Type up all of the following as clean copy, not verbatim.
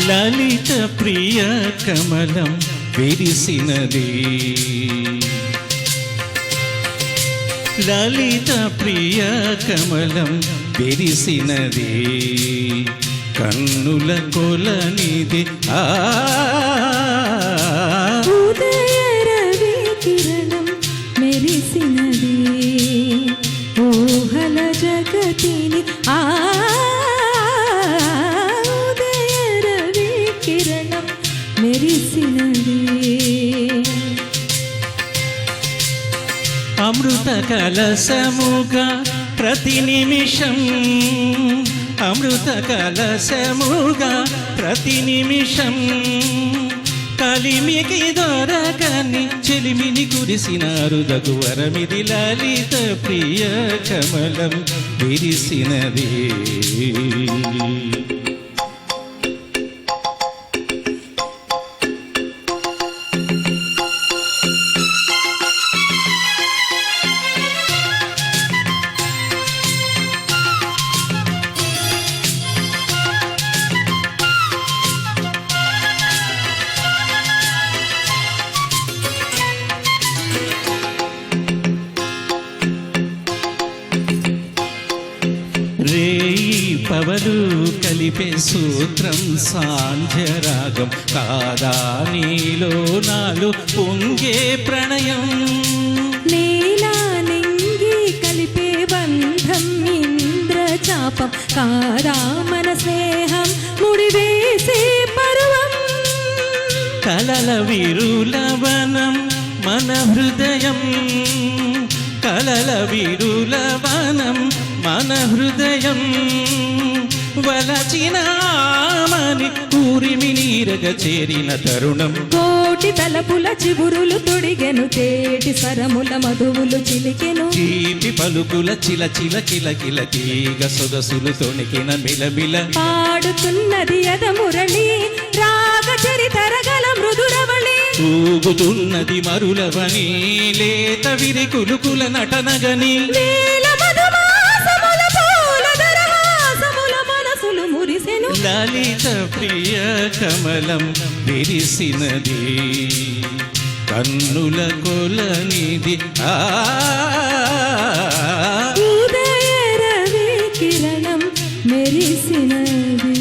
లలిత ప్రియ కమలం విరిసినది లలిత ప్రియ కమలం విరిసినది కన్నుల కొలనిది ఉదయ రవి కిరణం మెరిసినది ఊహల జగతిని ఉదయ రవి కిరణం మెరిసినది అమృత కలసముగా ప్రతి నిమిషం అమృత కలసముగా ప్రతి నిమిషం కలిమికి దొరకని చెలిమిని కురిసినారు రఘువరమిది లలిత ప్రియ కమలం విరిసినది రేయి పవలు కలిపే సూత్రం సాంధ్యరాగం కాదా నీలో నాలు పొంగే ప్రణయం నీలా నింగి కలిపే బంధం ఇంద్రచాపం కాదా మన స్నేహం ముడివేసే పర్వం కలల విరులవనం మన హృదయం కలల విరులవనం మన హృదయం వలచిన ఆమని ఊరిమి నీరగ చేరిన తరుణం కోటి తలపుల చిగురులు తొడిగెను తేటి స్వరముల మధువులు చిలికెను తీపి పలుకుల చిల చిల కిల కిల తీగ సొగసులు తొణికిన మిలమిల పాడుతున్నది అద మురళి రాగ చరితరగల మృదురవళి ఊగుతున్నది మరులవని లేత విరి కులుకుల నటనగని లలిత ప్రియ కమలం విరిసినది కన్నుల కొలనిది ఉదయ రవి కిరణం మెరిసినది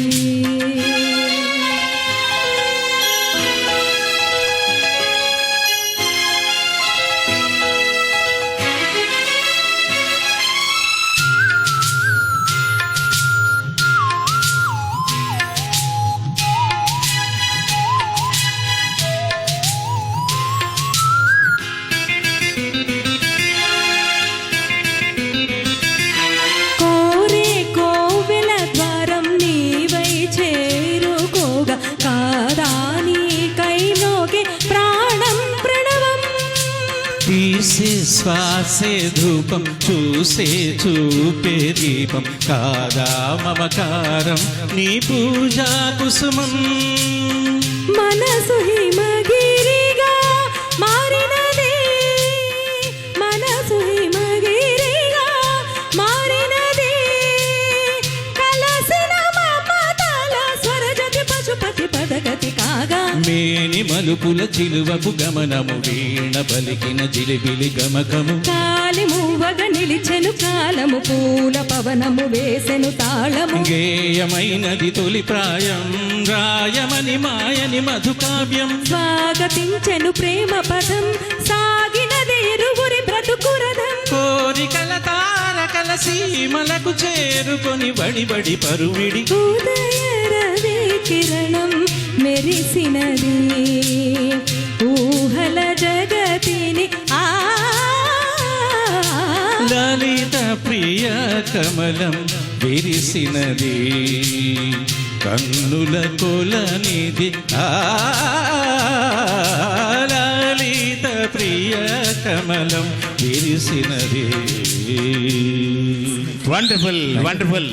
తీసే శ్వాసే ధూపం చూసే చూపే దీపం కాదా మమకారం నీ పూజా కుసుమం మనసు హిమగిరిగా మారినది మనసు హిమగిరిగా మారినది కలసిన మమతల స్వరజతి పశుపతి పదగతి కాగా మేని మలుపుల చిలువపు గమనము వీణ పలికిన జిలిబిలి గమకము కాలి మూవగా నిలిచెను కాలము పూల పవనము వేసెను తాళము గేయమైనది తొలి ప్రాయం రాయమని మాయని మధుకావ్యం స్వాగతించెను ప్రేమ పదం సాగినది ఇరువురి బ్రతుకురథం కోరికల తారకల సీమలకు చేరుకొని బడి బడి పరువిడి ఉదయ రవి కిరణం మెరిసినది ఊహల జగతిని లలిత ప్రియ కమలం విరిసినది కన్నుల కొలనిది లలిత ప్రియ కమలం విరిసినది. Wonderful wonderful.